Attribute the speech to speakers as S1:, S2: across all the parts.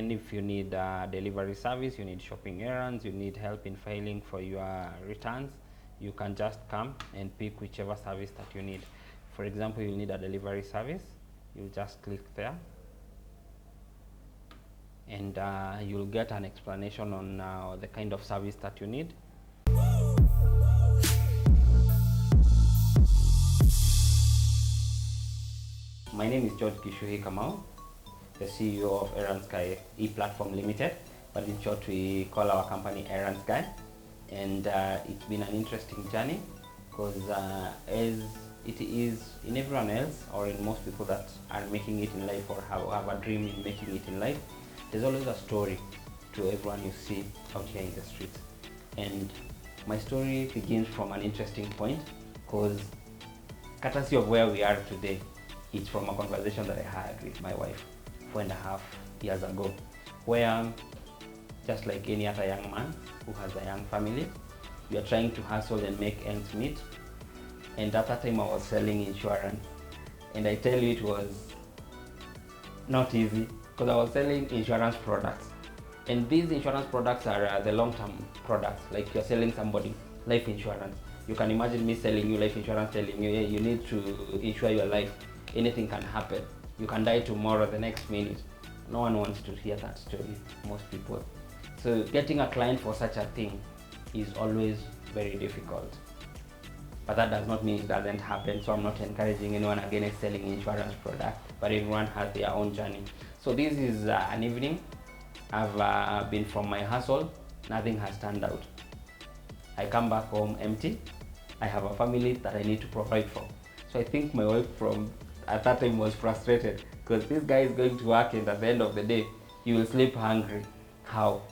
S1: weekend, if you need delivery service, you need shopping errands, you need help in filing for your returns, you can just come and pick whichever service that you need. For example, you need a delivery service, you just click there, and you'll get an explanation on the kind of service that you need. My name is George Gichuhi, the CEO of Errands Guy e-Platform Limited, but in short we call our company Errands Guy. And it's been an interesting journey, because as it is in everyone else, or in most people that are making it in life or have a dream in making it in life, there's always a story to everyone you see out here in the streets. And my story begins from an interesting point, because courtesy of where we are today, it's from a conversation that I had with my wife 4.5 years ago, where just like any other young man who has a young family, we are trying to hustle and make ends meet. And at that time I was selling insurance, and I tell you it was not easy, because I was selling insurance products, and these insurance products are the long-term products. Like you're selling somebody life insurance. You can imagine me selling you life insurance, telling you, hey, you need to insure your life. Anything can happen. You can die tomorrow, the next minute. No one wants to hear that story, most people. So getting a client for such a thing is always very difficult. But that does not mean it doesn't happen. So I'm not encouraging anyone against selling insurance product, but everyone has their own journey. So this is an evening. I've been from my hustle. Nothing has turned out. I come back home empty. I have a family that I need to provide for. So I think my wife at that time was frustrated, because this guy is going to work, and at the end of the day, you will sleep hungry. How?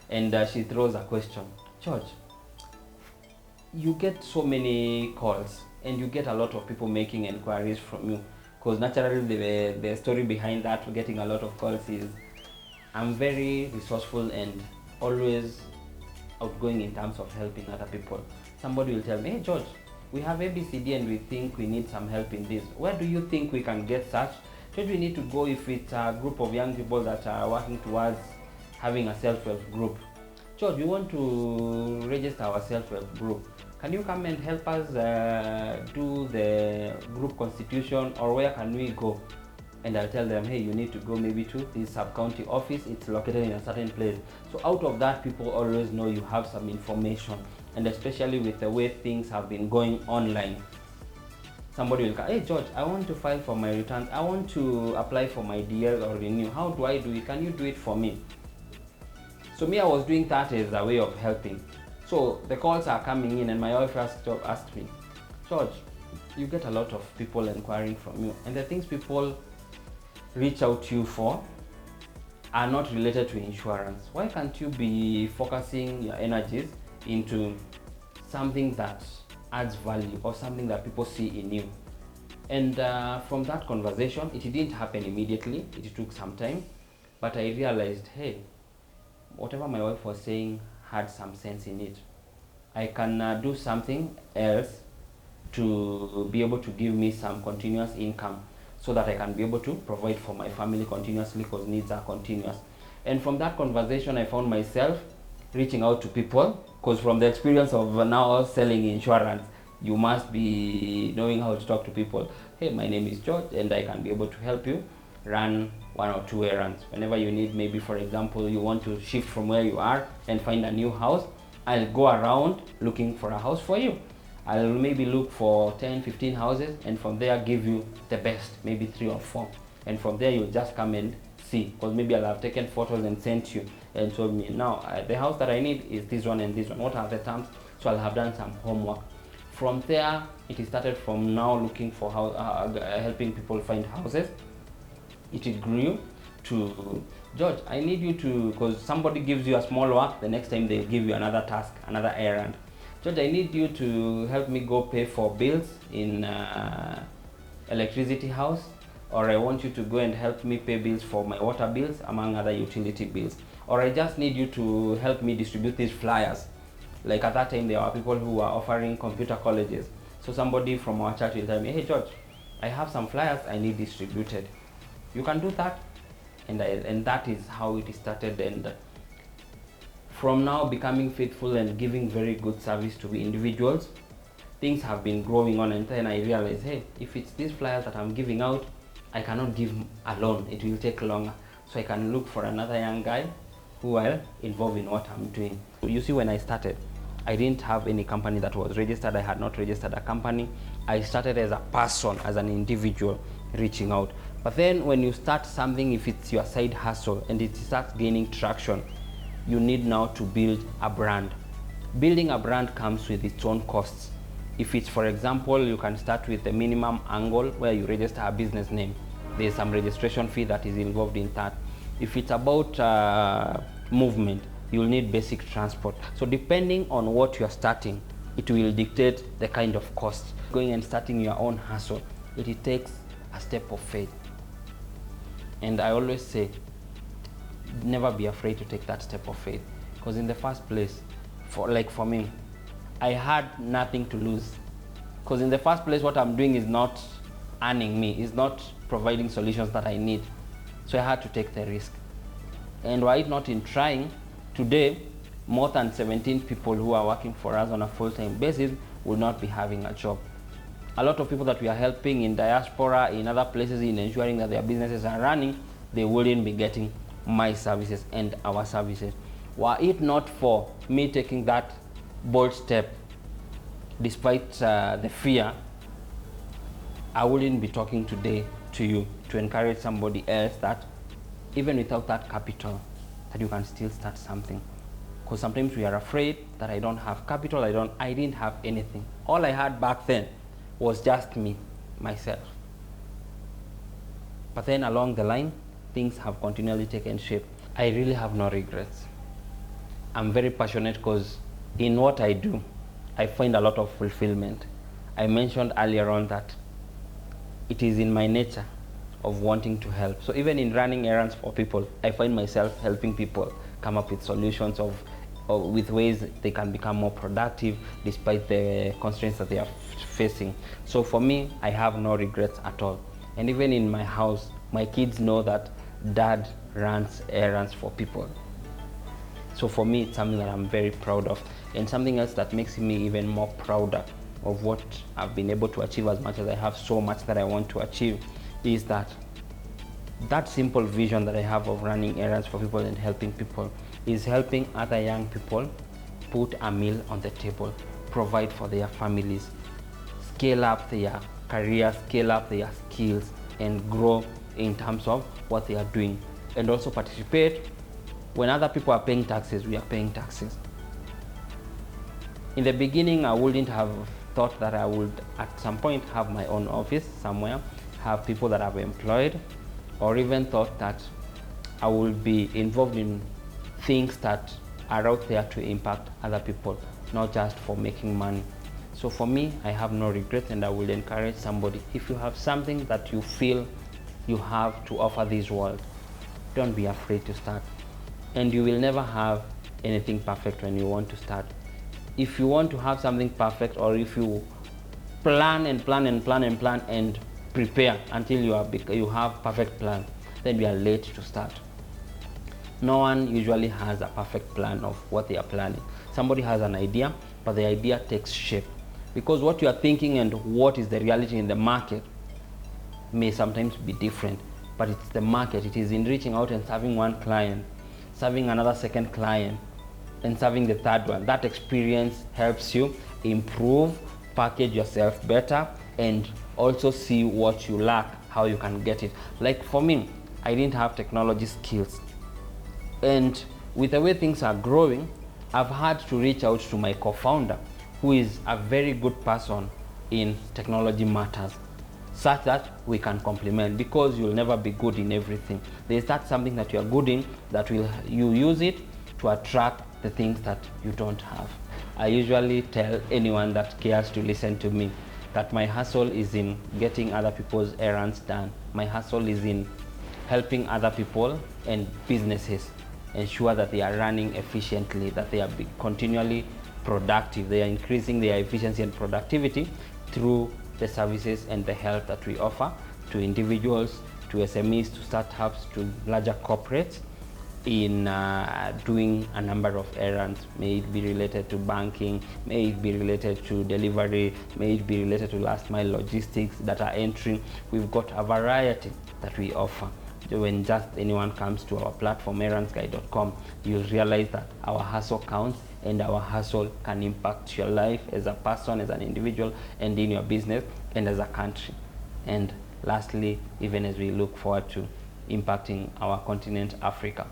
S1: And she throws a question. George, you get so many calls, and you get a lot of people making inquiries from you, because naturally the story behind that, getting a lot of calls, is I'm very resourceful and always outgoing in terms of helping other people. Somebody will tell me, hey George, we have ABCD and we think we need some help in this. Where do you think we can get such? Where do we need to go if it's a group of young people that are working towards having a self-help group? George, we want to register our self-help group. Can you come and help us do the group constitution, or where can we go? And I'll tell them, hey, you need to go maybe to this sub-county office. It's located in a certain place. So out of that, people always know you have some information. And especially with the way things have been going online, somebody will come, hey George, I want to file for my returns. I want to apply for my DL or renew. How do I do it? Can you do it for me? So me, I was doing that as a way of helping. So the calls are coming in, and my wife asked me, George, you get a lot of people inquiring from you, and the things people reach out to you for are not related to insurance. Why can't you be focusing your energies into something that adds value, or something that people see in you? And from that conversation, it didn't happen immediately. It took some time, but I realized, hey, whatever my wife was saying had some sense in it. I can do something else to be able to give me some continuous income, so that I can be able to provide for my family continuously, because needs are continuous. And from that conversation, I found myself reaching out to people, because from the experience of now selling insurance, you must be knowing how to talk to people. Hey, my name is George, and I can be able to help you run 1 or 2 errands. Whenever you need, maybe for example, you want to shift from where you are and find a new house, I'll go around looking for a house for you. I'll maybe look for 10, 15 houses, and from there give you the best, maybe 3 or 4. And from there you'll just come and see, because maybe I'll have taken photos and sent you and told me, now the house that I need is this one and this one. What are the terms? So I'll have done some homework. From there, it started from now looking for helping people find houses. It grew to, George, I need you to, because somebody gives you a small work, the next time they'll give you another task, another errand. George, I need you to help me go pay for bills in electricity house, or I want you to go and help me pay bills for my water bills, among other utility bills. Or I just need you to help me distribute these flyers. Like at that time, there were people who were offering computer colleges. So somebody from our church will tell me, hey George, I have some flyers I need distributed. You can do that. and that is how it started. And from now becoming faithful and giving very good service to individuals, things have been growing on, and then I realized, hey, if it's these flyers that I'm giving out, I cannot give alone, it will take longer. So I can look for another young guy who will involve in what I'm doing. You see, when I started, I didn't have any company that was registered. I had not registered a company. I started as a person, as an individual, reaching out. But then when you start something, if it's your side hustle and it starts gaining traction, you need now to build a brand. Building a brand comes with its own costs. If it's, for example, you can start with the minimum angle where you register a business name. There's some registration fee that is involved in that. If it's about movement, you'll need basic transport. So depending on what you're starting, it will dictate the kind of cost. Going and starting your own hustle, it takes a step of faith. And I always say, never be afraid to take that step of faith. Because in the first place, for me, I had nothing to lose. Because in the first place, what I'm doing is not earning me, is not providing solutions that I need. So I had to take the risk. And were it not in trying, today, more than 17 people who are working for us on a full-time basis will not be having a job. A lot of people that we are helping in diaspora, in other places, in ensuring that their businesses are running, they wouldn't be getting my services and our services. Were it not for me taking that bold step, despite the fear, I wouldn't be talking today to you to encourage somebody else that even without that capital, that you can still start something. Because sometimes we are afraid that I don't have capital, I didn't have anything. All I had back then was just me, myself. But then along the line, things have continually taken shape. I really have no regrets. I'm very passionate because in what I do, I find a lot of fulfillment. I mentioned earlier on that it is in my nature of wanting to help. So even in running errands for people, I find myself helping people come up with solutions with ways they can become more productive despite the constraints that they are facing. So for me, I have no regrets at all. And even in my house, my kids know that Dad runs errands for people. So for me, it's something that I'm very proud of. And something else that makes me even more prouder of what I've been able to achieve, as much as I have so much that I want to achieve, is that simple vision that I have of running errands for people and helping people is helping other young people put a meal on the table, provide for their families, scale up their career, scale up their skills, and grow in terms of what they are doing. And also participate. When other people are paying taxes, we are paying taxes. In the beginning, I wouldn't have thought that I would at some point have my own office somewhere, have people that I've employed, or even thought that I would be involved in things that are out there to impact other people, not just for making money. So for me, I have no regrets, and I will encourage somebody, if you have something that you feel you have to offer this world, don't be afraid to start. And you will never have anything perfect when you want to start. If you want to have something perfect, or if you plan and plan and plan and plan and prepare until you have perfect plan, then you are late to start. No one usually has a perfect plan of what they are planning. Somebody has an idea, but the idea takes shape. Because what you are thinking and what is the reality in the market may sometimes be different, but it's the market. It is in reaching out and serving one client, serving another second client, and serving the third one. That experience helps you improve, package yourself better, and also see what you lack, how you can get it. Like for me, I didn't have technology skills. And with the way things are growing, I've had to reach out to my co-founder, who is a very good person in technology matters, such that we can complement, because you'll never be good in everything. There's that something that you're good in that you use it to attract the things that you don't have. I usually tell anyone that cares to listen to me that my hustle is in getting other people's errands done. My hustle is in helping other people and businesses ensure that they are running efficiently, that they are continually productive, they are increasing their efficiency and productivity through the services and the help that we offer to individuals, to SMEs, to startups, to larger corporates in doing a number of errands. May it be related to banking, may it be related to delivery, may it be related to last mile logistics, data entry. We've got a variety that we offer. When just anyone comes to our platform, errandsguy.com, you'll realize that our hustle counts, and our hustle can impact your life as a person, as an individual, and in your business, and as a country. And lastly, even as we look forward to impacting our continent, Africa.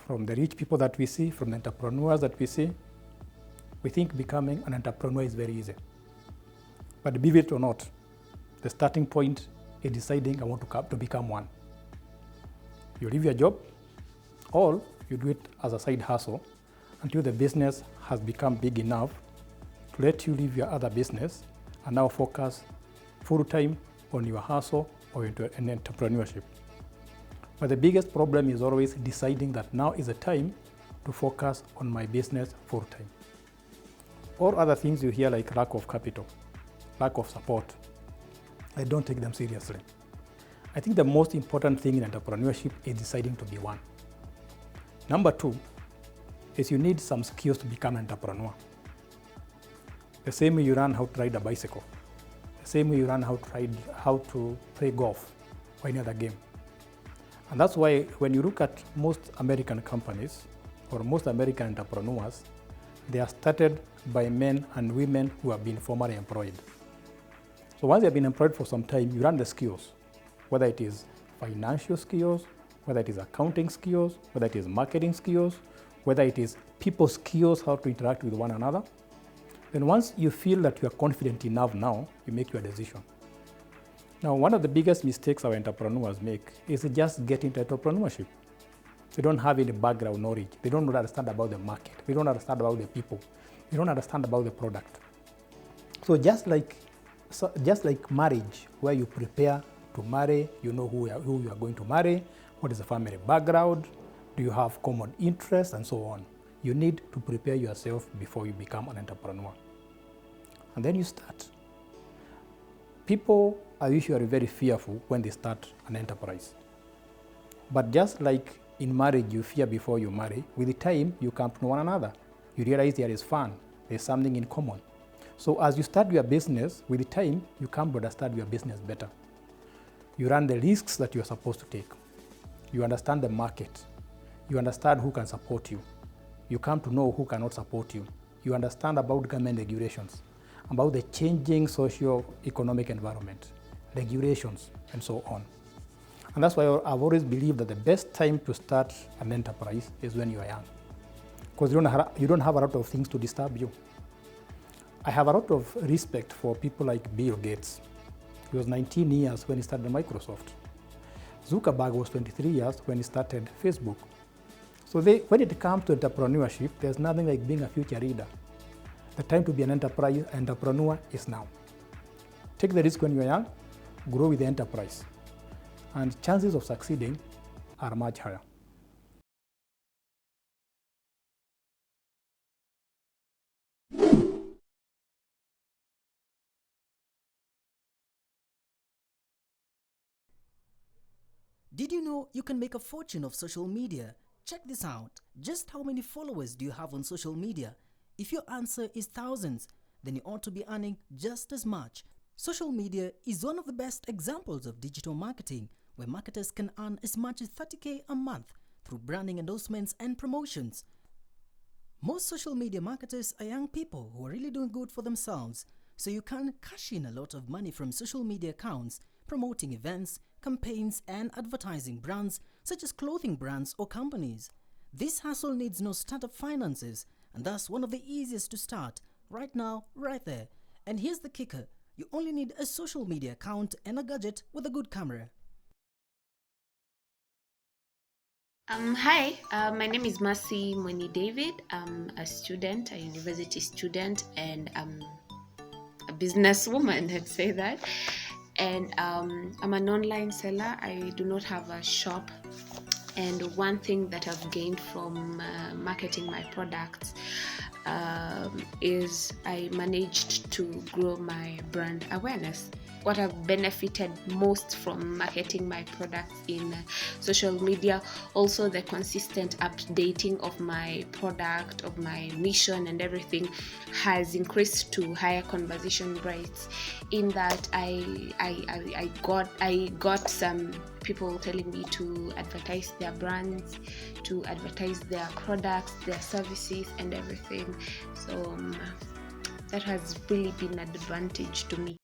S2: From the rich people that we see, from the entrepreneurs that we see, we think becoming an entrepreneur is very easy. But believe it or not, the starting point is deciding I want to become one. You leave your job, or you do it as a side hustle until the business has become big enough to let you leave your other business and now focus full-time on your hustle or into an entrepreneurship. But the biggest problem is always deciding that now is the time to focus on my business full-time. Or other things you hear like lack of capital, lack of support. I don't take them seriously. I think the most important thing in entrepreneurship is deciding to be one. Number two is you need some skills to become an entrepreneur. The same way you learn how to ride a bicycle, the same way you learn how to play golf or any other game. And that's why when you look at most American companies or most American entrepreneurs, they are started by men and women who have been formerly employed. So once they've been employed for some time, you learn the skills, whether it is financial skills, whether it is accounting skills, whether it is marketing skills, whether it is people skills, how to interact with one another. Then once you feel that you are confident enough now, you make your decision. Now, one of the biggest mistakes our entrepreneurs make is just get into entrepreneurship. They don't have any background knowledge. They don't understand about the market. They don't understand about the people. They don't understand about the product. So just like marriage, where you prepare to marry, you know who you are going to marry, what is the family background, do you have common interests, and so on. You need to prepare yourself before you become an entrepreneur. And then you start. People are usually very fearful when they start an enterprise. But just like in marriage, you fear before you marry, with the time you come to know one another. You realize there is fun, there's something in common. So as you start your business, with the time, you come to understand your business better. You run the risks that you're supposed to take. You understand the market. You understand who can support you. You come to know who cannot support you. You understand about government regulations, about the changing socio-economic environment, regulations, and so on. And that's why I've always believed that the best time to start an enterprise is when you are young, because you don't have a lot of things to disturb you. I have a lot of respect for people like Bill Gates. He was 19 years when he started Microsoft. Zuckerberg was 23 years when he started Facebook. So when it comes to entrepreneurship, there's nothing like being a future leader. The time to be an entrepreneur is now. Take the risk when you're young, grow with the enterprise, and chances of succeeding are much higher.
S3: Did you know you can make a fortune of social media? Check this out. Just how many followers do you have on social media? If your answer is thousands, then you ought to be earning just as much. Social media is one of the best examples of digital marketing, where marketers can earn as much as 30K a month through branding endorsements and promotions. Most social media marketers are young people who are really doing good for themselves, so you can cash in a lot of money from social media accounts, promoting events, campaigns, and advertising brands such as clothing brands or companies. This hustle needs no startup finances, and thus one of the easiest to start, right now, right there. And here's the kicker: you only need a social media account and a gadget with a good camera.
S4: Hi, my name is Mercy Mweni David. I'm a student, a university student, and I'm a businesswoman, let's say that. And I'm an online seller. I do not have a shop And one thing that I've gained from marketing my products is I managed to grow my brand awareness. What I've benefited most from marketing my products in social media, also the consistent updating of my product, of my mission and everything, has increased to higher conversion rates, in that I got some people telling me to advertise their brands, to advertise their products, their services and everything. So that has really been an advantage to me.